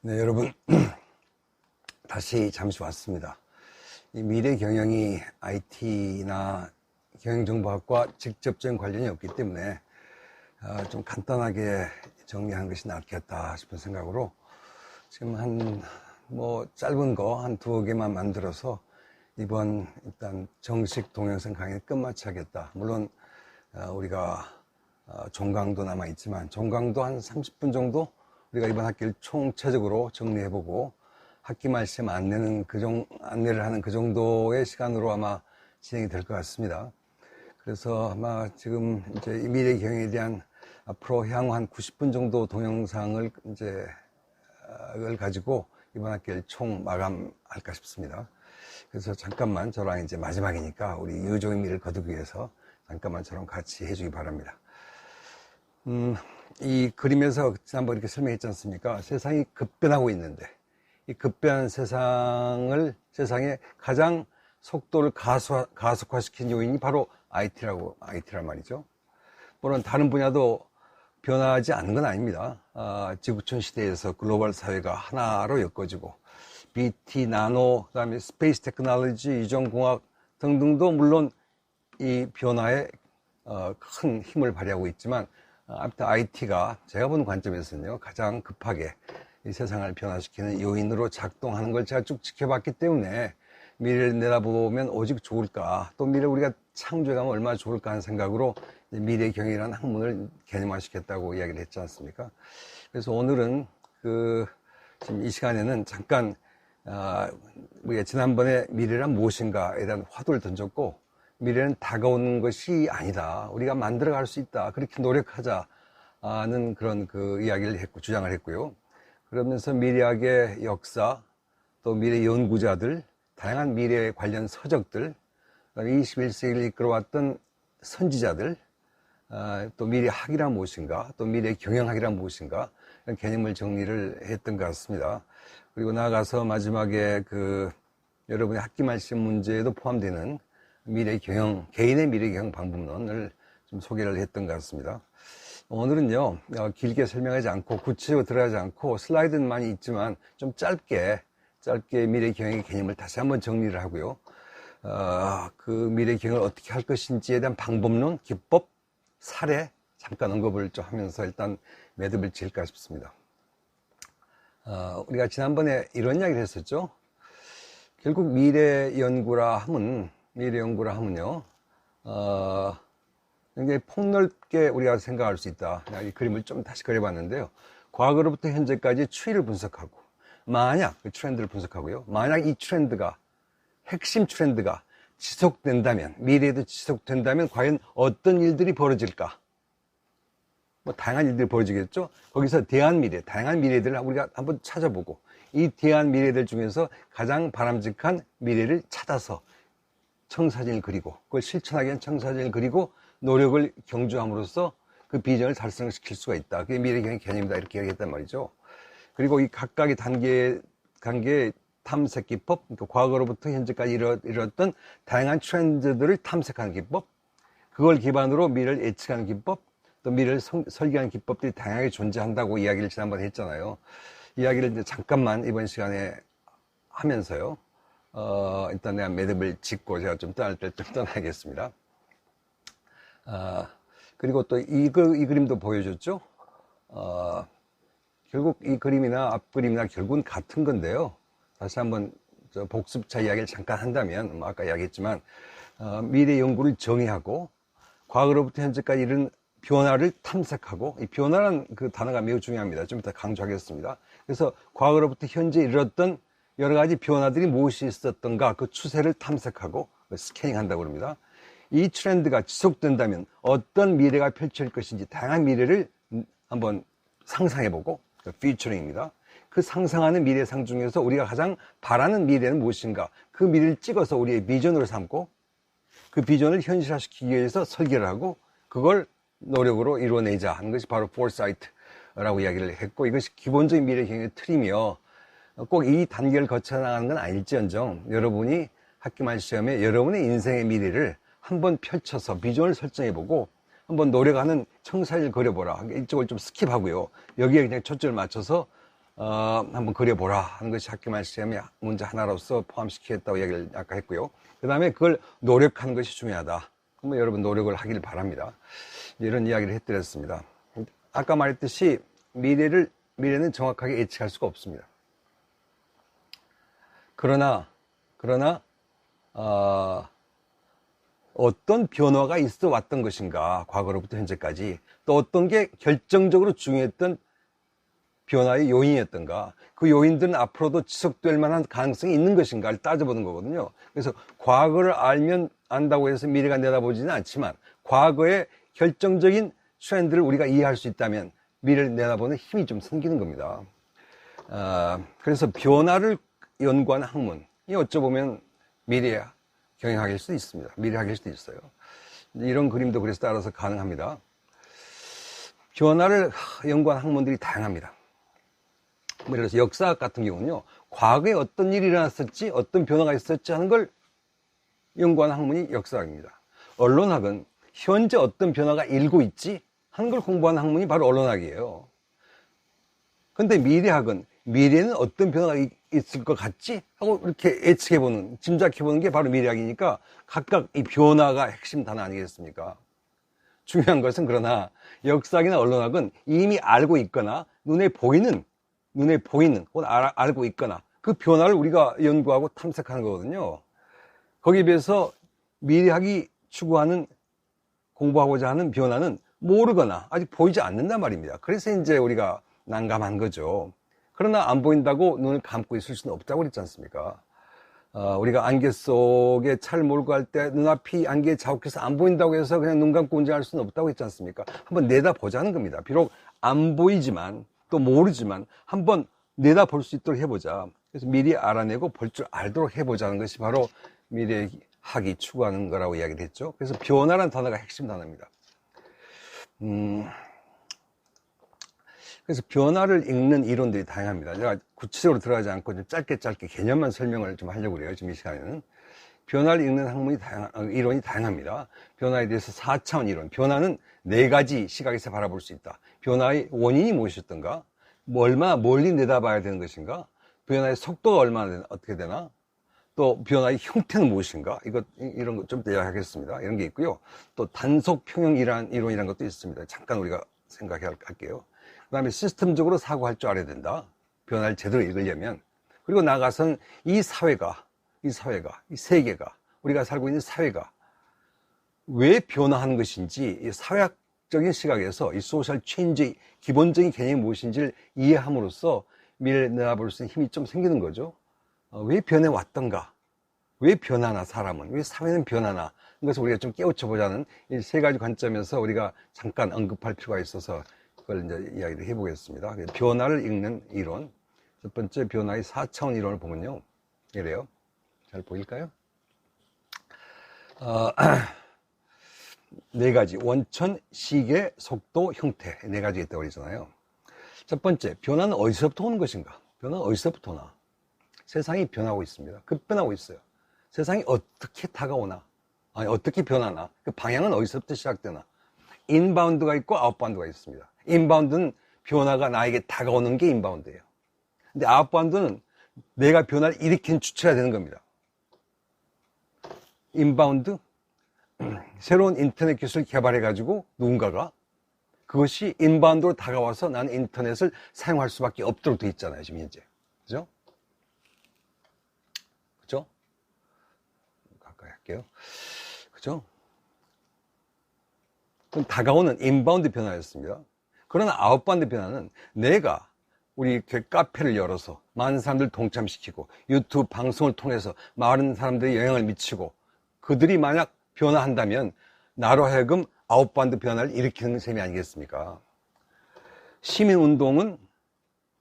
네, 여러분 다시 잠시 왔습니다. 이 미래 경영이 IT나 경영정보학과 직접적인 관련이 없기 때문에 좀 간단하게 정리한 것이 낫겠다 싶은 생각으로 지금 짧은 거 한 두어 개만 만들어서 이번 일단 정식 동영상 강의 끝마치 하겠다. 물론 우리가 종강도 남아 있지만 종강도 한 30분 정도 우리가 이번 학기를 총체적으로 정리해보고 학기 말씀 안내를 하는 그 정도의 시간으로 아마 진행이 될 것 같습니다. 그래서 아마 지금 이제 이 미래 경영에 대한 앞으로 향후 한 90분 정도 동영상을 을 가지고 이번 학기를 총 마감할까 싶습니다. 그래서 잠깐만 저랑 이제 마지막이니까 우리 유종의 미를 거두기 위해서 잠깐만 저랑 같이 해주기 바랍니다. 이 그림에서 지난번 이렇게 설명했지 않습니까? 세상이 급변하고 있는데 이 급변한 세상의 가장 속도를 가속화시킨 요인이 바로 IT란 말이죠. 물론 다른 분야도 변하지 않는 건 아닙니다. 지구촌 시대에서 글로벌 사회가 하나로 엮어지고 BT, 나노, 그다음에 스페이스 테크놀로지, 유전공학 등등도 물론 이 변화에 큰 힘을 발휘하고 있지만 아무튼 IT가 제가 보는 관점에서는요 가장 급하게 이 세상을 변화시키는 요인으로 작동하는 걸 제가 쭉 지켜봤기 때문에 미래를 내다보면 오직 좋을까, 또 미래를 우리가 창조해가면 얼마나 좋을까 하는 생각으로 미래 경영이라는 학문을 개념화시켰다고 이야기를 했지 않습니까? 그래서 오늘은 지금 이 시간에는 잠깐 우리가 지난번에 미래란 무엇인가에 대한 화두를 던졌고, 미래는 다가오는 것이 아니다, 우리가 만들어갈 수 있다, 그렇게 노력하자는 그런 이야기를 했고 주장을 했고요. 그러면서 미래학의 역사, 또 미래 연구자들, 다양한 미래 관련 서적들, 21세기를 이끌어왔던 선지자들, 또 미래학이란 무엇인가, 또 미래 경영학이란 무엇인가, 이런 개념을 정리를 했던 것 같습니다. 그리고 나아가서 마지막에 여러분의 학기 말씀 문제에도 포함되는 개인의 미래 경영 방법론을 좀 소개를 했던 것 같습니다. 오늘은요, 길게 설명하지 않고, 구체적으로 들어가지 않고, 슬라이드는 많이 있지만, 좀 짧게 미래 경영의 개념을 다시 한번 정리를 하고요. 그 미래 경영을 어떻게 할 것인지에 대한 방법론, 기법, 사례, 잠깐 언급을 좀 하면서 일단 매듭을 지을까 싶습니다. 우리가 지난번에 이런 이야기를 했었죠. 결국 미래 연구라 하면요, 굉장히 폭넓게 우리가 생각할 수 있다. 이 그림을 좀 다시 그려봤는데요. 과거로부터 현재까지 추이를 분석하고, 만약 그 트렌드를 분석하고요. 만약 이 핵심 트렌드가 지속된다면, 미래에도 지속된다면 과연 어떤 일들이 벌어질까? 다양한 일들이 벌어지겠죠? 거기서 다양한 미래들을 우리가 한번 찾아보고, 이 대한 미래들 중에서 가장 바람직한 미래를 찾아서 청사진을 그리고, 그걸 실천하기 위한 청사진을 그리고 노력을 경주함으로써 그 비전을 달성시킬 수가 있다. 그게 미래 경영 개념이다. 이렇게 이야기했단 말이죠. 그리고 이 각각의 단계의 탐색 기법, 그러니까 과거로부터 현재까지 이뤘던 다양한 트렌드들을 탐색하는 기법, 그걸 기반으로 미래를 예측하는 기법, 또 미래를 설계하는 기법들이 다양하게 존재한다고 이야기를 지난번에 했잖아요. 이야기를 이제 잠깐만 이번 시간에 하면서요, 일단 내가 매듭을 짓고 제가 좀 떠날 때 좀 떠나야겠습니다. 그리고 또 이 그림도 보여줬죠. 결국 이 그림이나 앞그림이나 결국은 같은 건데요. 다시 한번 복습차 이야기를 잠깐 한다면, 아까 이야기했지만, 미래 연구를 정의하고, 과거로부터 현재까지 이른 변화를 탐색하고, 이 변화라는 그 단어가 매우 중요합니다. 좀 이따 강조하겠습니다. 그래서 과거로부터 현재 이르렀던 여러 가지 변화들이 무엇이 있었던가, 그 추세를 탐색하고, 스캐닝 한다고 합니다. 이 트렌드가 지속된다면 어떤 미래가 펼쳐질 것인지 다양한 미래를 한번 상상해보고, 피처링입니다. 그 상상하는 미래상 중에서 우리가 가장 바라는 미래는 무엇인가, 그 미래를 찍어서 우리의 비전으로 삼고, 그 비전을 현실화시키기 위해서 설계를 하고, 그걸 노력으로 이루어내자 하는 것이 바로 포사이트라고 이야기를 했고, 이것이 기본적인 미래 경영의 틀이며, 꼭 이 단계를 거쳐 나가는 건 아닐지언정 여러분이 학기 말 시험에 여러분의 인생의 미래를 한번 펼쳐서 비전을 설정해보고 한번 노력하는 청사진을 그려보라. 이쪽을 좀 스킵하고요. 여기에 그냥 초점을 맞춰서 한번 그려보라 하는 것이 학교만 시험의 문제 하나로서 포함시키겠다고 이야기를 아까 했고요. 그 다음에 그걸 노력하는 것이 중요하다. 그러면 여러분 노력을 하길 바랍니다. 이런 이야기를 해드렸습니다. 아까 말했듯이 미래는 정확하게 예측할 수가 없습니다. 그러나 어떤 변화가 있어 왔던 것인가, 과거로부터 현재까지, 또 어떤 게 결정적으로 중요했던 변화의 요인이었던가, 그 요인들은 앞으로도 지속될 만한 가능성이 있는 것인가를 따져보는 거거든요. 그래서 과거를 알면 안다고 해서 미래가 내다보지는 않지만, 과거의 결정적인 트렌드를 우리가 이해할 수 있다면 미래를 내다보는 힘이 좀 생기는 겁니다. 그래서 변화를 연구하는 학문이 어쩌보면 미래 경영학일 수도 있습니다. 미래학일 수도 있어요. 이런 그림도 그래서 따라서 가능합니다. 변화를 연구하는 학문들이 다양합니다. 예를 들어서 역사학 같은 경우는요, 과거에 어떤 일이 일어났었지, 어떤 변화가 있었지 하는 걸 연구하는 학문이 역사학입니다. 언론학은 현재 어떤 변화가 일고 있지 하는 걸 공부하는 학문이 바로 언론학이에요. 근데 미래학은 미래에는 어떤 변화가 있을 것 같지? 하고 이렇게 예측해보는, 짐작해보는 게 바로 미래학이니까 각각 이 변화가 핵심 단어 아니겠습니까? 중요한 것은 그러나 역사학이나 언론학은 이미 알고 있거나 눈에 보이는 혹은 알고 있거나 그 변화를 우리가 연구하고 탐색하는 거거든요. 거기에 비해서 미래학이 추구하는, 공부하고자 하는 변화는 모르거나 아직 보이지 않는단 말입니다. 그래서 이제 우리가 난감한 거죠. 그러나 안 보인다고 눈을 감고 있을 수는 없다고 그랬지 않습니까? 우리가 안개 속에 차를 몰고 갈 때 눈앞이 안개에 자욱해서 안 보인다고 해서 그냥 눈 감고 운전할 수는 없다고 했지 않습니까? 한번 내다보자는 겁니다. 비록 안 보이지만 또 모르지만 한번 내다볼 수 있도록 해보자. 그래서 미리 알아내고 볼 줄 알도록 해보자는 것이 바로 미래학이 추구하는 거라고 이야기를 했죠. 그래서 변화라는 단어가 핵심 단어입니다. 그래서 변화를 읽는 이론들이 다양합니다. 제가 구체적으로 들어가지 않고 좀 짧게 개념만 설명을 좀 하려고 그래요. 지금 이 시간에는. 변화를 읽는 학문이 이론이 다양합니다. 변화에 대해서 4차원 이론. 변화는 4가지 시각에서 바라볼 수 있다. 변화의 원인이 무엇이었던가? 얼마나 멀리 내다봐야 되는 것인가? 변화의 속도가 얼마나 어떻게 되나? 또 변화의 형태는 무엇인가? 이런 것 좀 더 이야기하겠습니다. 이런 게 있고요. 또 단속 평형 이론이라는 것도 있습니다. 잠깐 우리가 생각할게요. 그 다음에 시스템적으로 사고할 줄 알아야 된다. 변화를 제대로 읽으려면. 그리고 나가서는 이 사회가, 이 세계가, 우리가 살고 있는 사회가 왜 변화하는 것인지, 이 사회학적인 시각에서 이 소셜 체인지의 기본적인 개념이 무엇인지를 이해함으로써 미래를 내다볼 수 있는 힘이 좀 생기는 거죠. 왜 변해왔던가? 왜 변하나, 사람은? 왜 사회는 변하나? 이것을 우리가 좀 깨우쳐보자는 이 3가지 관점에서 우리가 잠깐 언급할 필요가 있어서 그걸 이제 이야기를 해보겠습니다. 변화를 읽는 이론. 첫 번째, 변화의 4차원 이론을 보면요. 이래요. 잘 보일까요? 4가지. 원천, 시계, 속도, 형태. 4가지가 있다고 그러잖아요. 첫 번째, 변화는 어디서부터 오는 것인가? 변화는 어디서부터 오나? 세상이 변하고 있습니다. 급변하고 있어요. 세상이 어떻게 다가오나? 아니, 어떻게 변하나? 그 방향은 어디서부터 시작되나? 인바운드가 있고 아웃바운드가 있습니다. 인바운드는 변화가 나에게 다가오는 게 인바운드예요. 근데 아웃바운드는 내가 변화를 일으킨 주체가 되는 겁니다. 인바운드, 새로운 인터넷 기술을 개발해가지고 누군가가 그것이 인바운드로 다가와서 나는 인터넷을 사용할 수밖에 없도록 돼 있잖아요, 지금 현재. 그죠? 그죠? 가까이 할게요. 그죠? 그럼 다가오는 인바운드 변화였습니다. 그러나 아웃바운드 변화는 내가 우리 이렇게 카페를 열어서 많은 사람들을 동참시키고 유튜브 방송을 통해서 많은 사람들이 영향을 미치고 그들이 만약 변화한다면 나로 하여금 아웃바운드 변화를 일으키는 셈이 아니겠습니까? 시민운동은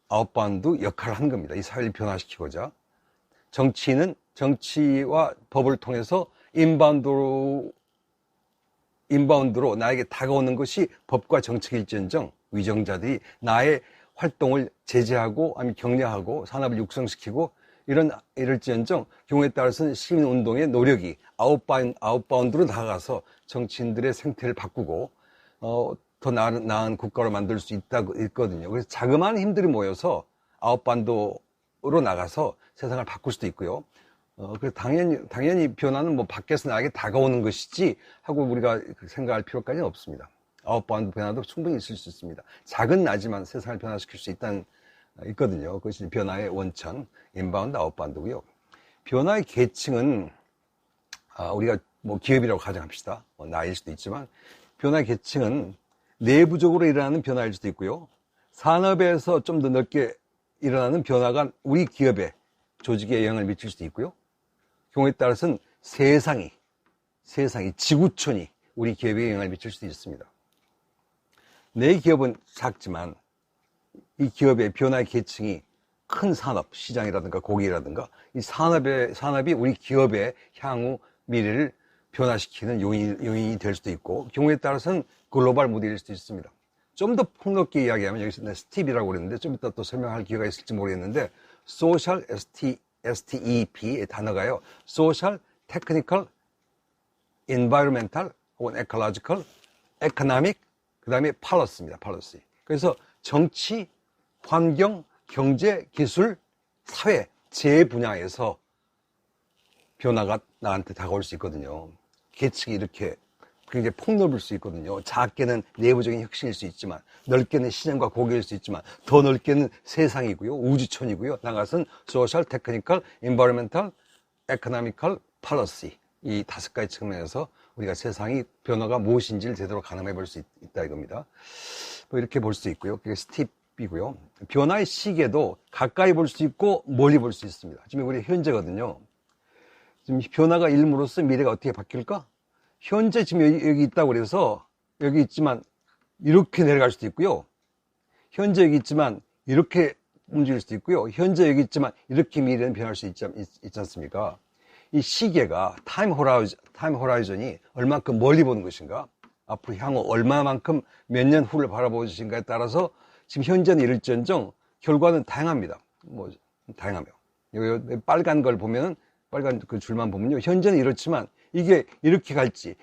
아웃바운드 역할을 하는 겁니다. 이 사회를 변화시키고자. 정치인은 정치와 법을 통해서 인바운드로 나에게 다가오는 것이 법과 정책일지언정 위정자들이 나의 활동을 제재하고 아니면 격려하고 산업을 육성시키고 이럴지언정 경우에 따라서는 시민운동의 노력이 아웃바운드로 다가가서 정치인들의 생태를 바꾸고 더 나은 국가로 만들 수 있거든요. 그래서 자그마한 힘들이 모여서 아웃바운드로 나가서 세상을 바꿀 수도 있고요. 그래서 당연히 변화는 뭐 밖에서 나에게 다가오는 것이지 하고 우리가 생각할 필요까지는 없습니다. 아웃바운드 변화도 충분히 있을 수 있습니다. 작은 나지만 세상을 변화시킬 수 있거든요. 그것이 변화의 원천, 인바운드, 아웃바운드고요. 변화의 계층은 우리가 뭐 기업이라고 가정합시다. 나일 수도 있지만 변화의 계층은 내부적으로 일어나는 변화일 수도 있고요. 산업에서 좀 더 넓게 일어나는 변화가 우리 기업의 조직에 영향을 미칠 수도 있고요. 경우에 따라서는 세상이 지구촌이 우리 기업에 영향을 미칠 수도 있습니다. 내 기업은 작지만 이 기업의 변화의 계층이 큰 산업, 시장이라든가 고객이라든가 이 산업이 우리 기업의 향후 미래를 변화시키는 요인이 될 수도 있고, 경우에 따라서는 글로벌 모델일 수도 있습니다. 좀 더 폭넓게 이야기하면, 여기서 스팁이라고 그랬는데 좀 이따 또 설명할 기회가 있을지 모르겠는데, 소셜 STEP의 단어가요, 소셜, 테크니컬, 인바이러멘탈 혹은 에컬로지컬, 에코노믹, 그 다음에 팔러스입니다. 팔러시. 그래서 정치, 환경, 경제, 기술, 사회, 제 분야에서 변화가 나한테 다가올 수 있거든요. 계층이 이렇게 굉장히 폭넓을 수 있거든요. 작게는 내부적인 혁신일 수 있지만, 넓게는 시장과 고객일 수 있지만, 더 넓게는 세상이고요, 우주촌이고요. 나가서는 소셜, 테크니컬, 인바이러멘탈, 에코노미컬, 팔러시, 이 5가지 측면에서 우리가 세상이 변화가 무엇인지를 제대로 가늠해 볼 수 있다 이겁니다. 뭐 이렇게 볼 수 있고요. 그게 스팁이고요. 변화의 시계도 가까이 볼 수 있고 멀리 볼 수 있습니다. 지금 우리 현재거든요. 지금 변화가 일므로써 미래가 어떻게 바뀔까? 현재 지금 여기 있다고 그래서 여기 있지만 이렇게 내려갈 수도 있고요. 현재 여기 있지만 이렇게 움직일 수도 있고요. 현재 여기 있지만 이렇게 미래는 변할 수 있지 않습니까? 이 시계가 타임 호라이즌이 얼마큼 멀리 보는 것인가, 앞으로 향후 얼마만큼 몇 년 후를 바라보신가에 따라서 지금 현재는 이럴지언정 결과는 다양합니다. 뭐 다양하며 여기 빨간 걸 보면은, 빨간 그 줄만 보면요, 현재는 이렇지만 이게 이렇게 갈지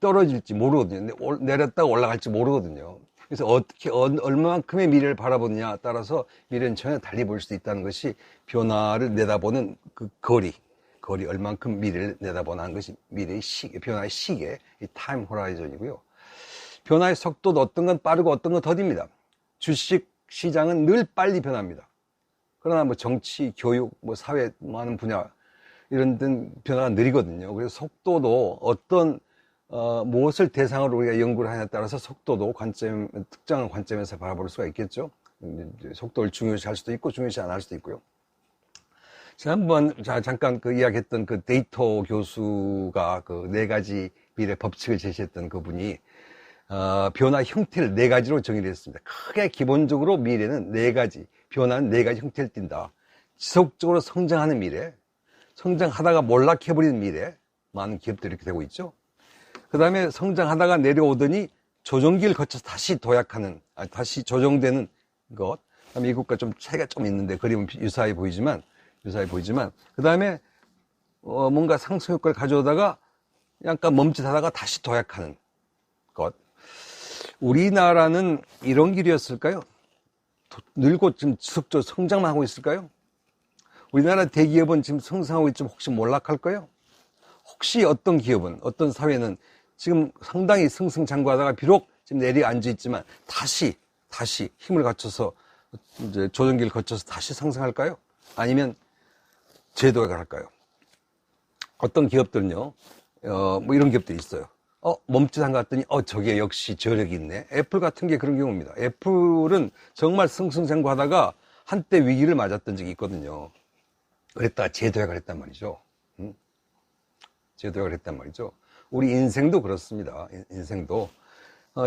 떨어질지 모르거든요. 내렸다가 올라갈지 모르거든요. 그래서 어떻게 얼마만큼의 미래를 바라보느냐에 따라서 미래는 전혀 달리 보일 수도 있다는 것이 변화를 내다보는 그 거리 얼만큼 미래를 내다보는 것이 미래의 시계, 변화의 시계, 이 타임 호라이즌이고요. 변화의 속도도 어떤 건 빠르고 어떤 건 더딥니다. 주식 시장은 늘 빨리 변합니다. 그러나 뭐 정치, 교육, 뭐 사회 많은 분야 이런 데는 변화가 느리거든요. 그래서 속도도 무엇을 대상으로 우리가 연구를 하냐에 따라서 속도도 특정한 관점에서 바라볼 수가 있겠죠. 속도를 중요시 할 수도 있고 중요시 안 할 수도 있고요. 지난번 잠깐 이야기했던 그 데이터 교수가 그 4가지 미래 법칙을 제시했던 그분이 변화 형태를 4가지로 정의를 했습니다. 크게 기본적으로 미래는 4가지, 변화는 4가지 형태를 띈다. 지속적으로 성장하는 미래, 성장하다가 몰락해버리는 미래, 많은 기업들이 이렇게 되고 있죠. 그 다음에 성장하다가 내려오더니 조정기를 거쳐서 다시 다시 조정되는 것. 그 다음에 이것과 좀 차이가 좀 있는데 그림은 유사해 보이지만, 그 다음에 뭔가 상승 효과를 가져오다가 약간 멈칫하다가 다시 도약하는 것. 우리나라는 이런 길이었을까요? 늘고 지금 지속적으로 성장만 하고 있을까요? 우리나라 대기업은 지금 성장하고 있지만 혹시 몰락할까요? 혹시 어떤 기업은, 어떤 사회는 지금 상당히 승승장구하다가 비록 지금 내려앉아 있지만 다시 힘을 갖춰서 이제 조정기를 거쳐서 다시 상승할까요? 아니면 제도가 할까요? 어떤 기업들은요, 뭐 이런 기업들이 있어요. 멈칫한 것 같더니, 저게 역시 저력이 있네. 애플 같은 게 그런 경우입니다. 애플은 정말 승승장구하다가 한때 위기를 맞았던 적이 있거든요. 그랬다가 재도약을 했단 말이죠. 재도약을 했단 말이죠. 우리 인생도 그렇습니다. 인생도.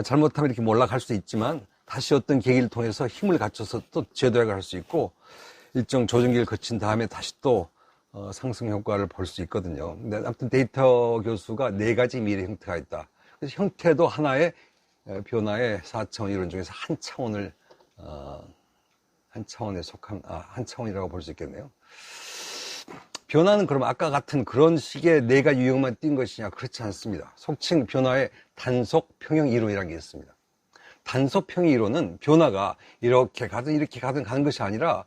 잘못하면 이렇게 몰락할 수도 있지만, 다시 어떤 계기를 통해서 힘을 갖춰서 또 재도약을 할 수 있고, 일정 조정기를 거친 다음에 다시 또 상승 효과를 볼 수 있거든요. 근데 아무튼 데이터 교수가 4가지 미래 형태가 있다. 그래서 형태도 하나의 변화의 4차원 이론 중에서 한 차원이라고 볼 수 있겠네요. 변화는 그럼 아까 같은 그런 식의 4가지 유형만 띈 것이냐? 그렇지 않습니다. 속칭 변화의 단속 평형 이론이라는 게 있습니다. 단소평행 이론은 변화가 이렇게 가든 이렇게 가든 가는 것이 아니라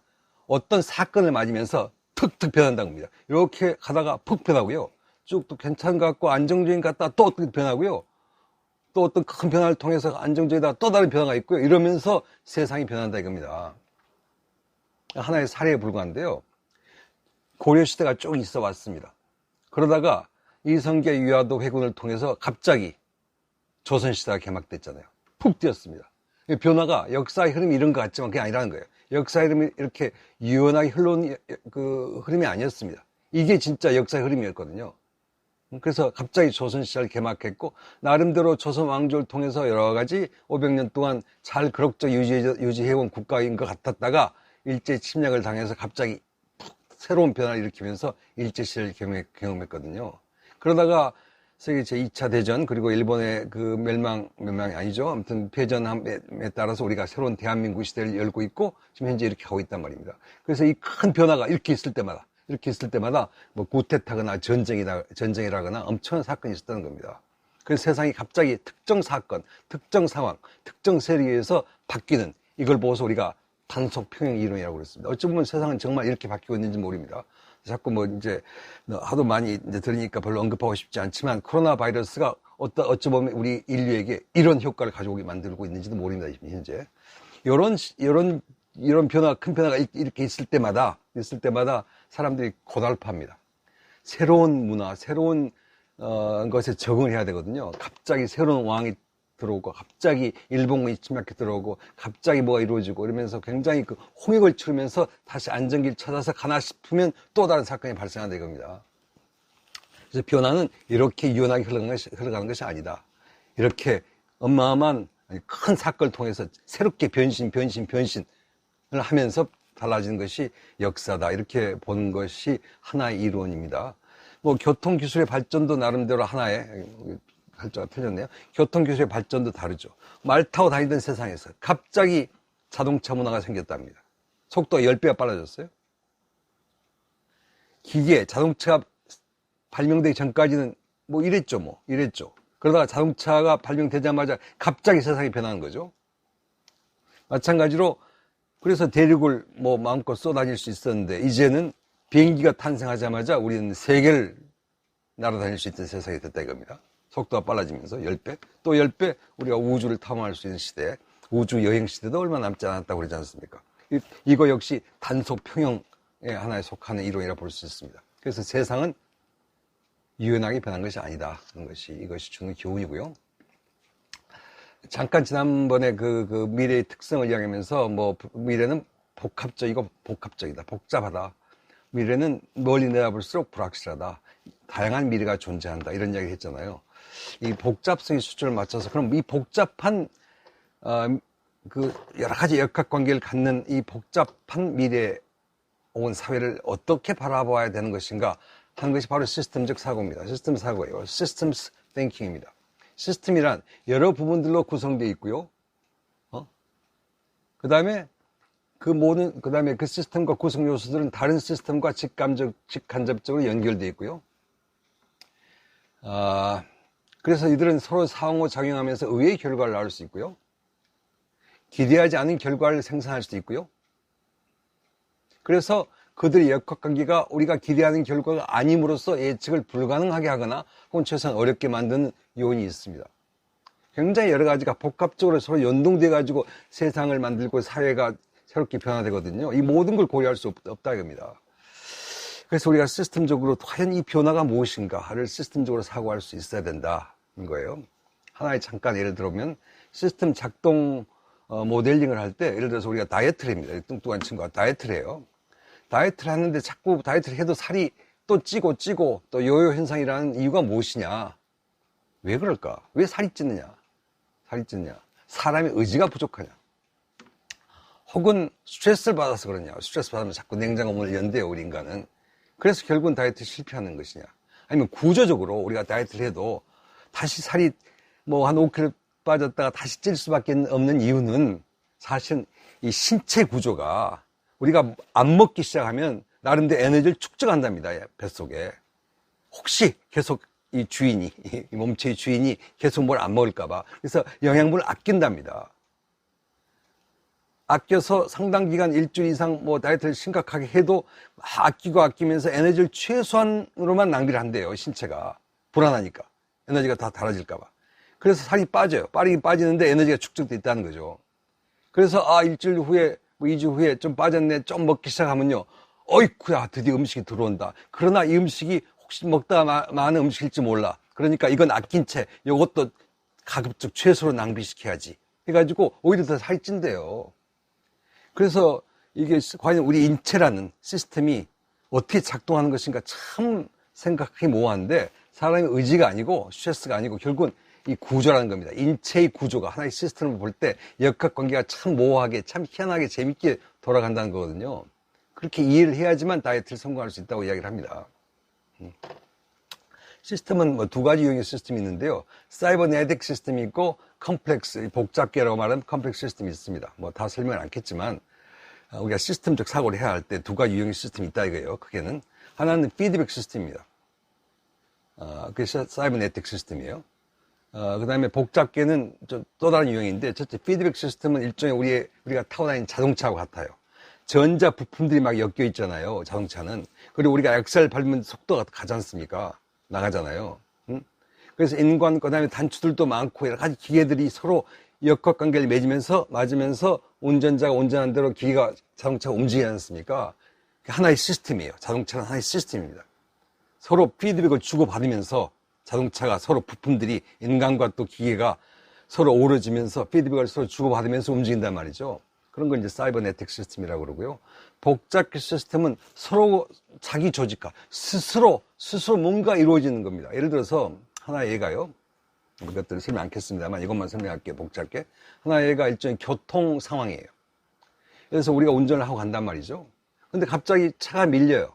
어떤 사건을 맞으면서 툭툭 변한다는 겁니다. 이렇게 가다가 푹 변하고요. 쭉 또 괜찮은 것 같고 안정적인 것 같다 또 어떻게 변하고요. 또 어떤 큰 변화를 통해서 안정적이다 또 다른 변화가 있고요. 이러면서 세상이 변한다 이겁니다. 하나의 사례에 불과한데요. 고려시대가 쭉 있어 왔습니다. 그러다가 이성계 유화도 회군을 통해서 갑자기 조선시대가 개막됐잖아요. 푹 뛰었습니다. 변화가 역사의 흐름이 이런 것 같지만 그게 아니라는 거예요. 역사의 흐름이 이렇게 유연하게 흘러온 그 흐름이 아니었습니다. 이게 진짜 역사의 흐름이었거든요. 그래서 갑자기 조선시대를 개막했고 나름대로 조선 왕조를 통해서 여러 가지 500년 동안 잘 그럭저럭 유지해온 국가인 것 같았다가 일제 침략을 당해서 갑자기 새로운 변화를 일으키면서 일제시대를 경험했거든요. 그러다가 세계 제2차 대전 그리고 일본의 그 멸망이 아니죠. 아무튼 패전함에 따라서 우리가 새로운 대한민국 시대를 열고 있고 지금 현재 이렇게 하고 있단 말입니다. 그래서 이 큰 변화가 이렇게 있을 때마다 뭐 구태타거나 전쟁이라거나 엄청난 사건이 있었다는 겁니다. 그래서 세상이 갑자기 특정 사건, 특정 상황, 특정 세력에 의해서 바뀌는 이걸 보고서 우리가 단속평행 이론이라고 그랬습니다. 어찌 보면 세상은 정말 이렇게 바뀌고 있는지 모릅니다. 자꾸 뭐 이제 하도 많이 이제 들으니까 별로 언급하고 싶지 않지만 코로나 바이러스가 어찌 보면 우리 인류에게 이런 효과를 가져오게 만들고 있는지도 모릅니다. 현재 이런 변화, 큰 변화가 이렇게 있을 때마다 사람들이 고달파합니다. 새로운 문화, 새로운 것에 적응을 해야 되거든요. 갑자기 새로운 왕이 들어오고 갑자기 일본군이 침략해 들어오고 갑자기 뭐가 이루어지고 이러면서 굉장히 그 홍역을 치르면서 다시 안정기를 찾아서 가나 싶으면 또 다른 사건이 발생한다 이겁니다. 그래서 변화는 이렇게 유연하게 흘러가는 것이 아니다. 이렇게 어마어마한 큰 사건을 통해서 새롭게 변신을 하면서 달라지는 것이 역사다. 이렇게 보는 것이 하나의 이론입니다. 뭐 교통기술의 발전도 나름대로 하나의 글자가 틀렸네요. 교통기술의 발전도 다르죠. 말 타고 다니던 세상에서 갑자기 자동차 문화가 생겼답니다. 속도가 10배가 빨라졌어요. 자동차가 발명되기 전까지는 이랬죠. 그러다가 자동차가 발명되자마자 갑자기 세상이 변하는 거죠. 마찬가지로 그래서 대륙을 뭐 마음껏 쏘다닐 수 있었는데 이제는 비행기가 탄생하자마자 우리는 세계를 날아다닐 수 있는 세상이 됐다 이겁니다. 속도가 빨라지면서 10배, 또 10배 우리가 우주를 탐험할 수 있는 시대, 우주 여행 시대도 얼마 남지 않았다고 그러지 않습니까? 이거 역시 단속 평형의 하나에 속하는 이론이라 볼 수 있습니다. 그래서 세상은 유연하게 변한 것이 아니다 하는 것이 이것이 주는 교훈이고요. 잠깐 지난번에 그 미래의 특성을 이야기하면서 뭐 미래는 복합적이다, 복잡하다. 미래는 멀리 내다볼수록 불확실하다. 다양한 미래가 존재한다. 이런 이야기를 했잖아요. 이 복잡성의 수준을 맞춰서 그럼 이 복잡한 그 여러 가지 역학관계를 갖는 이 복잡한 미래 혹은 사회를 어떻게 바라봐야 되는 것인가 하는 것이 바로 시스템적 사고입니다. 시스템 사고예요. Systems thinking입니다. 시스템이란 여러 부분들로 구성되어 있고요. 그 다음에 그 시스템과 구성 요소들은 다른 시스템과 직간접적으로 연결되어 있고요. 그래서 이들은 서로 상호작용하면서 의외의 결과를 낳을 수 있고요. 기대하지 않은 결과를 생산할 수도 있고요. 그래서 그들의 역학관계가 우리가 기대하는 결과가 아님으로써 예측을 불가능하게 하거나 혹은 최소한 어렵게 만드는 요인이 있습니다. 굉장히 여러 가지가 복합적으로 서로 연동돼 가지고 세상을 만들고 사회가 새롭게 변화되거든요. 이 모든 걸 고려할 수 없다 이겁니다. 그래서 우리가 시스템적으로 과연 이 변화가 무엇인가를 시스템적으로 사고할 수 있어야 된다는 거예요. 하나의 잠깐 예를 들어보면 시스템 작동 모델링을 할 때 예를 들어서 우리가 다이어트를 합니다. 뚱뚱한 친구가 다이어트를 해요. 다이어트를 하는데 자꾸 다이어트를 해도 살이 또 찌고 또 요요 현상이라는 이유가 무엇이냐? 왜 그럴까? 왜 살이 찌느냐? 사람의 의지가 부족하냐? 혹은 스트레스를 받아서 그러냐? 스트레스 받으면 자꾸 냉장고 문을 연대요, 우리 인간은. 그래서 결국은 다이어트 실패하는 것이냐? 아니면 구조적으로 우리가 다이어트를 해도 다시 살이 뭐 한 5kg 빠졌다가 다시 찔 수밖에 없는 이유는 사실은 이 신체 구조가 우리가 안 먹기 시작하면 나름대로 에너지를 축적한답니다, 뱃속에. 혹시 계속 이 몸체의 주인이 계속 뭘 안 먹을까봐. 그래서 영양분을 아낀답니다. 아껴서 상당 기간 일주일 이상 뭐 다이어트를 심각하게 해도 아끼고 아끼면서 에너지를 최소한으로만 낭비를 한대요. 신체가 불안하니까 에너지가 다 달아질까 봐. 그래서 살이 빠져요. 빠르게 빠지는데 에너지가 축적돼 있다는 거죠. 그래서 일주일 후에 뭐 2주 후에 좀 빠졌네, 좀 먹기 시작하면요, 어이쿠야 드디어 음식이 들어온다. 그러나 이 음식이 혹시 먹다가 많은 음식일지 몰라. 그러니까 이건 아낀 채 이것도 가급적 최소로 낭비시켜야지 해가지고 오히려 더 살이 찐대요. 그래서 이게 과연 우리 인체라는 시스템이 어떻게 작동하는 것인가 참 생각하기 모호한데, 사람의 의지가 아니고 스트레스가 아니고 결국은 이 구조라는 겁니다. 인체의 구조가 하나의 시스템을 볼 때 역학관계가 참 모호하게, 참 희한하게 재밌게 돌아간다는 거거든요. 그렇게 이해를 해야지만 다이어트를 성공할 수 있다고 이야기를 합니다. 시스템은 뭐 두 가지 유형의 시스템이 있는데요. 사이버네틱 시스템이 있고 컴플렉스, 복잡계라고 말하는 컴플렉스 시스템이 있습니다. 뭐 다 설명은 않겠지만 우리가 시스템적 사고를 해야 할 때 두 가지 유형의 시스템이 있다 이거예요. 크게는 하나는 피드백 시스템입니다. 그게 사이버네틱 시스템이에요. 그 다음에 복잡계는 또 다른 유형인데, 첫째 피드백 시스템은 일종의 우리가 타고 다니는 자동차와 같아요. 전자 부품들이 막 엮여 있잖아요. 자동차는. 그리고 우리가 엑셀 밟으면 속도가 가지 않습니까? 나가잖아요. 그래서 인관, 그 다음에 단추들도 많고 여러 가지 기계들이 서로 역학관계를 맞으면서 운전자가 운전한 대로 자동차가 움직이지 않습니까? 하나의 시스템이에요. 자동차는 하나의 시스템입니다. 서로 피드백을 주고받으면서 자동차가 서로 부품들이 인간과 또 기계가 서로 어우러지면서 피드백을 서로 주고받으면서 움직인단 말이죠. 그런 걸 이제 사이버네틱 시스템이라고 그러고요. 복잡계 시스템은 서로 자기 조직화, 스스로 뭔가 이루어지는 겁니다. 예를 들어서 하나의 예가요. 이것들을 설명 않겠습니다만 이것만 설명할게요. 복잡계. 하나의 예가 일종의 교통 상황이에요. 그래서 우리가 운전을 하고 간단 말이죠. 근데 갑자기 차가 밀려요.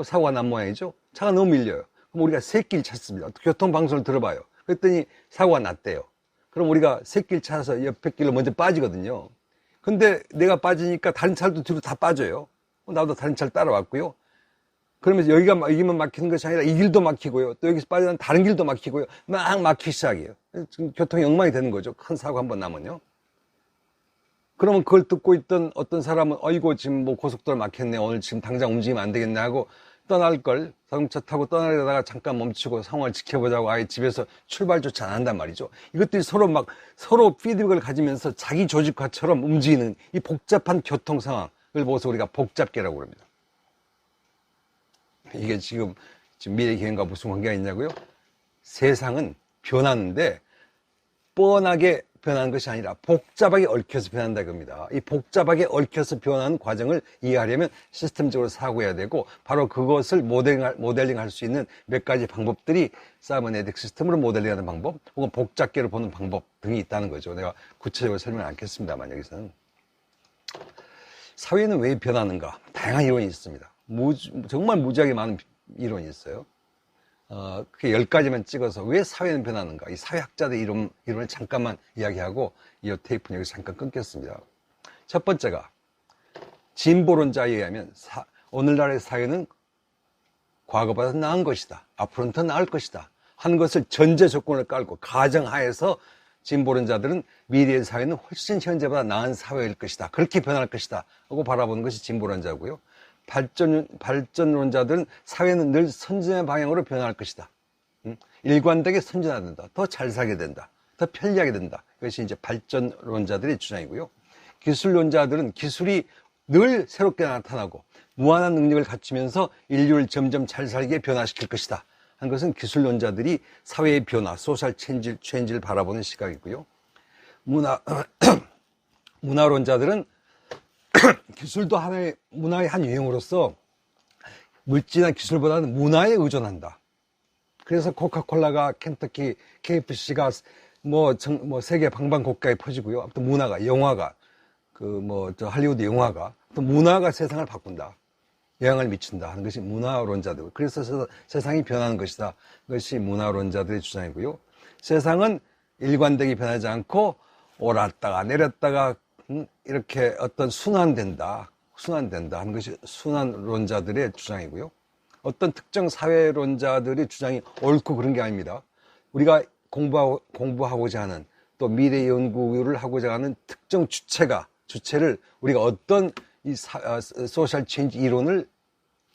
사고가 난 모양이죠. 차가 너무 밀려요. 그럼 우리가 샛길 찾습니다. 교통방송을 들어봐요. 그랬더니 사고가 났대요. 그럼 우리가 샛길 찾아서 옆에 길로 먼저 빠지거든요. 근데 내가 빠지니까 다른 차들도 뒤로 다 빠져요. 나도 다른 차를 따라왔고요. 그러면서 여기만 막히는 것이 아니라 이 길도 막히고요. 또 여기서 빠지는 다른 길도 막히고요. 막 막히기 시작해요. 지금 교통이 엉망이 되는 거죠. 큰 사고 한번 나면요. 그러면 그걸 듣고 있던 어떤 사람은 어이고 지금 뭐 고속도로 막혔네. 오늘 지금 당장 움직이면 안 되겠네 하고 떠날 걸, 자동차 타고 떠나려다가 잠깐 멈추고 상황을 지켜보자고 아예 집에서 출발조차 안 한단 말이죠. 이것들이 서로 피드백을 가지면서 자기 조직화처럼 움직이는 이 복잡한 교통 상황을 보고서 우리가 복잡계라고 합니다. 이게 지금 미래 기행과 무슨 관계가 있냐고요? 세상은 변하는데 뻔하게 변하는 것이 아니라 복잡하게 얽혀서 변한다 이겁니다. 이 복잡하게 얽혀서 변하는 과정을 이해하려면 시스템적으로 사고해야 되고, 바로 그것을 모델링할 수 있는 몇 가지 방법들이 사이버네틱 시스템으로 모델링하는 방법, 혹은 복잡계로 보는 방법 등이 있다는 거죠. 내가 구체적으로 설명을 않겠습니다만 여기서는. 사회는 왜 변하는가? 다양한 이론이 있습니다. 정말 무지하게 많은 이론이 있어요. 그게 10가지만 찍어서 왜 사회는 변하는가? 이 사회학자들의 이론을 잠깐만 이야기하고 이 테이프는 여기서 잠깐 끊겠습니다. 첫 번째가 진보론자에 의하면 오늘날의 사회는 과거보다 나은 것이다. 앞으로는 더 나을 것이다. 하는 것을 전제 조건을 깔고 가정하에서 진보론자들은 미래의 사회는 훨씬 현재보다 나은 사회일 것이다. 그렇게 변할 것이다. 하고 바라보는 것이 진보론자고요. 발전론자들은 사회는 늘 선진의 방향으로 변할 것이다. 일관되게 선진하게 된다. 더 잘 살게 된다. 더 편리하게 된다. 이것이 이제 발전론자들의 주장이고요. 기술론자들은 기술이 늘 새롭게 나타나고 무한한 능력을 갖추면서 인류를 점점 잘 살게 변화시킬 것이다. 한 것은 기술론자들이 사회의 변화, 소셜 체인지를 바라보는 시각이고요. 문화론자들은 기술도 하나의 문화의 한 유형으로서 물질이나 기술보다는 문화에 의존한다. 그래서 코카콜라가, 켄터키, KFC가 세계 방방곡곡에 퍼지고요. 또 문화가, 영화가, 할리우드 영화가, 또 문화가 세상을 바꾼다. 영향을 미친다 하는 것이 문화론자들. 그래서 세상이 변하는 것이다. 그것이 문화론자들의 주장이고요. 세상은 일관되게 변하지 않고 오랐다가 내렸다가 이렇게 어떤 순환된다 하는 것이 순환론자들의 주장이고요. 어떤 특정 사회론자들의 주장이 옳고 그런 게 아닙니다. 우리가 공부하고자 하는, 또 미래 연구를 하고자 하는 특정 주체가 주체를 우리가 어떤 소셜 체인지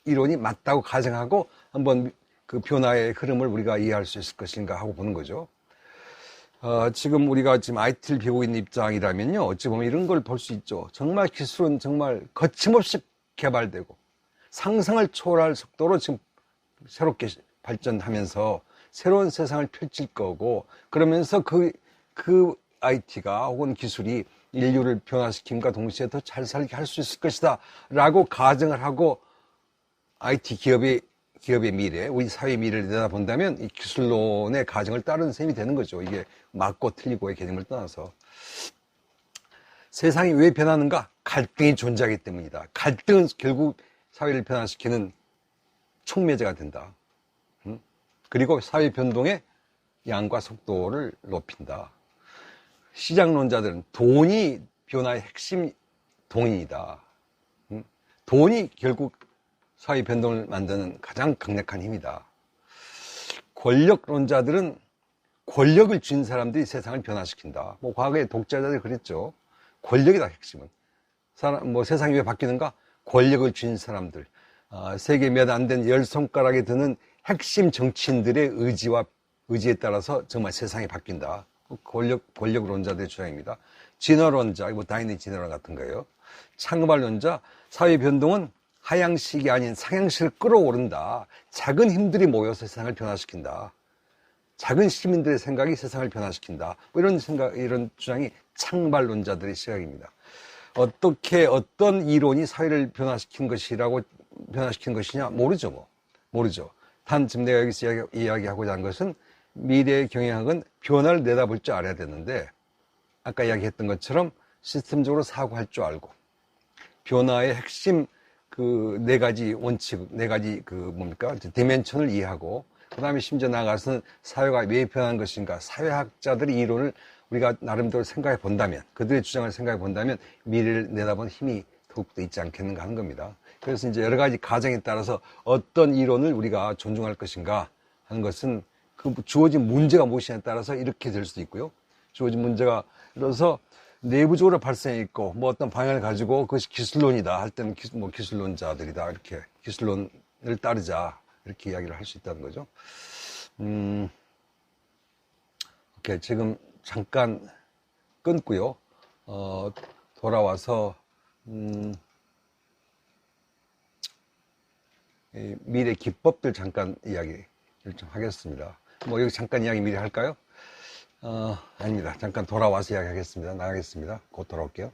이론이 맞다고 가정하고 한번 그 변화의 흐름을 우리가 이해할 수 있을 것인가 하고 보는 거죠. 지금 우리가 지금 IT를 배우고 있는 입장이라면요, 어찌 보면 이런 걸 볼 수 있죠. 정말 기술은 정말 거침없이 개발되고 상상을 초월할 속도로 지금 새롭게 발전하면서 새로운 세상을 펼칠 거고, 그러면서 그 IT가 혹은 기술이 인류를 변화시킴과 동시에 더 잘 살게 할 수 있을 것이다 라고 가정을 하고 IT 기업의 미래, 우리 사회의 미래를 내다본다면 이 기술론의 가정을 따르는 셈이 되는 거죠. 이게 맞고 틀리고의 개념을 떠나서. 세상이 왜 변하는가? 갈등이 존재하기 때문이다. 갈등은 결국 사회를 변화시키는 촉매제가 된다. 그리고 사회 변동의 양과 속도를 높인다. 시장론자들은 돈이 변화의 핵심 동인이다. 돈이 결국 사회 변동을 만드는 가장 강력한 힘이다. 권력론자들은 권력을 쥔 사람들이 세상을 변화시킨다. 뭐 과거에 독자자들이 그랬죠. 권력이다, 핵심은. 세상이 왜 바뀌는가? 권력을 쥔 사람들. 세계 몇 안 된 10손가락에 드는 핵심 정치인들의 의지에 따라서 정말 세상이 바뀐다. 권력론자들의 주장입니다. 진화론자, 다이니 진화론 같은 거예요. 창발론자, 사회 변동은 하향식이 아닌 상향식을 끌어오른다. 작은 힘들이 모여서 세상을 변화시킨다. 작은 시민들의 생각이 세상을 변화시킨다. 뭐 이런 주장이 창발론자들의 시각입니다. 어떤 이론이 사회를 변화시킨 것이냐? 모르죠. 단, 지금 내가 여기서 이야기하고자 한 것은 미래의 경영학은 변화를 내다볼 줄 알아야 되는데, 아까 이야기했던 것처럼 시스템적으로 사고할 줄 알고, 변화의 핵심 네 가지 원칙, 디멘션을 이해하고, 그 다음에 심지어 나아가서는 사회가 왜 변한 것인가, 사회학자들의 이론을 우리가 나름대로 생각해 본다면, 그들의 주장을 생각해 본다면 미래를 내다본 힘이 더욱더 있지 않겠는가 하는 겁니다. 그래서 이제 여러 가지 가정에 따라서 어떤 이론을 우리가 존중할 것인가 하는 것은 그 주어진 문제가 무엇이냐에 따라서 이렇게 될 수도 있고요. 주어진 문제가, 그래서 내부적으로 발생해 있고, 어떤 방향을 가지고 그것이 기술론이다 할 때는 기술론자들이다. 이렇게 기술론을 따르자. 이렇게 이야기를 할 수 있다는 거죠. 오케이. 지금 잠깐 끊고요. 돌아와서, 미래 기법들 잠깐 이야기를 좀 하겠습니다. 여기 잠깐 이야기 미리 할까요? 아닙니다. 잠깐 돌아와서 이야기하겠습니다. 나가겠습니다. 곧 돌아올게요.